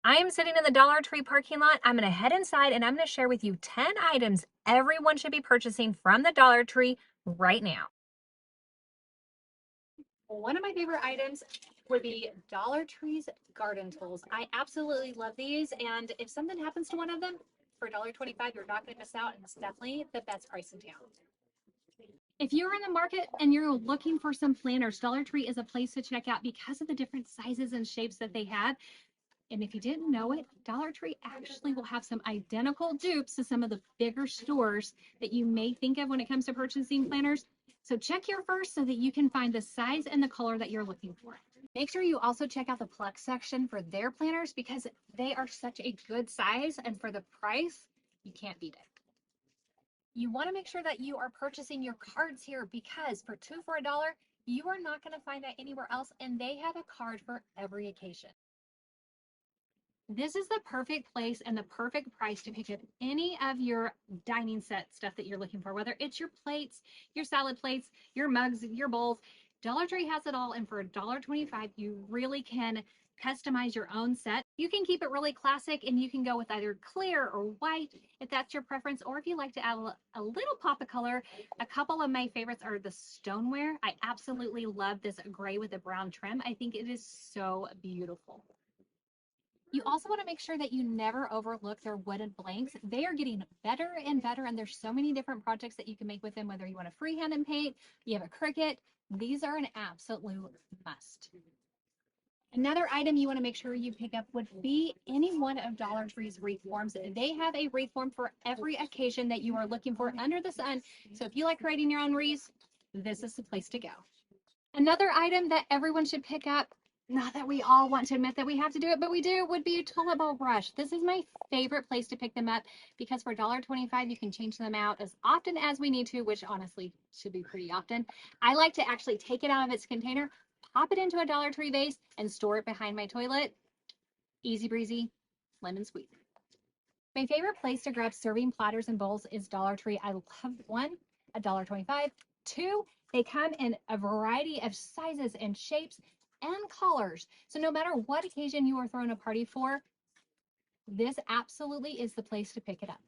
I am sitting in the Dollar Tree parking lot. I'm going to head inside and I'm going to share with you 10 items everyone should be purchasing from the Dollar Tree right now. One of my favorite items would be Dollar Tree's garden tools. I absolutely love these, and if something happens to one of them, for $1.25, you're not going to miss out, and it's definitely the best price in town. If you're in the market and you're looking for some planters, Dollar Tree is a place to check out because of the different sizes and shapes that they have. And if you didn't know it, Dollar Tree actually will have some identical dupes to some of the bigger stores that you may think of when it comes to purchasing planters. So check here first so that you can find the size and the color that you're looking for. Make sure you also check out the Plex section for their planters because they are such a good size, and for the price, you can't beat it. You want to make sure that you are purchasing your cards here because for 2 for $1, you are not going to find that anywhere else, and they have a card for every occasion. This is the perfect place and the perfect price to pick up any of your dining set stuff that you're looking for, whether it's your plates, your salad plates, your mugs, your bowls. Dollar Tree has it all, and for $1.25, you really can customize your own set. You can keep it really classic, and you can go with either clear or white if that's your preference, or if you like to add a little pop of color. A couple of my favorites are the stoneware. I absolutely love this gray with a brown trim. I think it is so beautiful. You also want to make sure that you never overlook their wooden blanks. They are getting better and better, and there's so many different projects that you can make with them, whether you want to freehand and paint, you have a Cricut. These are an absolute must. Another item you want to make sure you pick up would be any one of Dollar Tree's wreath forms. They have a wreath form for every occasion that you are looking for under the sun. So if you like creating your own wreaths, this is the place to go. Another item that everyone should pick up, not that we all want to admit that we have to do it, but we do, would be a toilet bowl brush. This is my favorite place to pick them up because for $1.25, you can change them out as often as we need to, which honestly should be pretty often. I like to actually take it out of its container, pop it into a Dollar Tree vase, and store it behind my toilet. Easy breezy, lemon squeeze. My favorite place to grab serving platters and bowls is Dollar Tree. I love one, $1.25. Two, they come in a variety of sizes and shapes and colors. So no matter what occasion you are throwing a party for, this absolutely is the place to pick it up.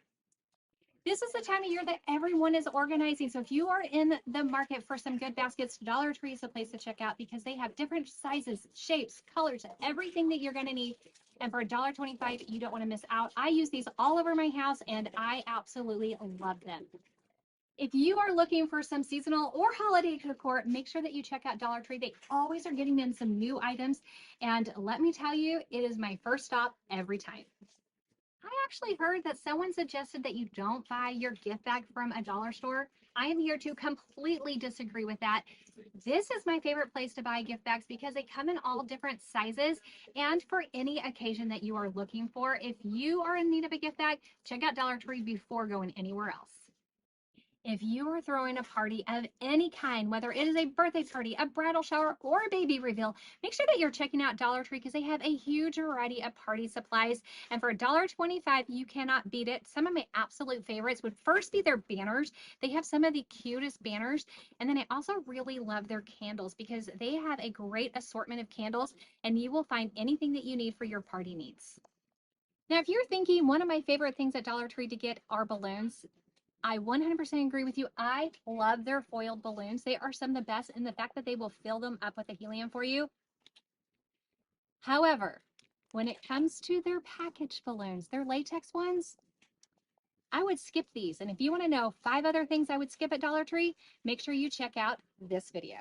This is the time of year that everyone is organizing. So if you are in the market for some good baskets, Dollar Tree is a place to check out because they have different sizes, shapes, colors, everything that you're going to need. And for $1.25, you don't want to miss out. I use these all over my house and I absolutely love them. If you are looking for some seasonal or holiday decor, make sure that you check out Dollar Tree. They always are getting in some new items. And let me tell you, it is my first stop every time. I actually heard that someone suggested that you don't buy your gift bag from a dollar store. I am here to completely disagree with that. This is my favorite place to buy gift bags because they come in all different sizes and for any occasion that you are looking for. If you are in need of a gift bag, check out Dollar Tree before going anywhere else. If you are throwing a party of any kind, whether it is a birthday party, a bridal shower, or a baby reveal, make sure that you're checking out Dollar Tree because they have a huge variety of party supplies. And for $1.25, you cannot beat it. Some of my absolute favorites would first be their banners. They have some of the cutest banners. And then I also really love their candles because they have a great assortment of candles and you will find anything that you need for your party needs. Now, if you're thinking one of my favorite things at Dollar Tree to get are balloons, I 100% agree with you. I love their foiled balloons. They are some of the best, and the fact that they will fill them up with the helium for you. However, when it comes to their packaged balloons, their latex ones, I would skip these. And if you want to know 5 other things I would skip at Dollar Tree, make sure you check out this video.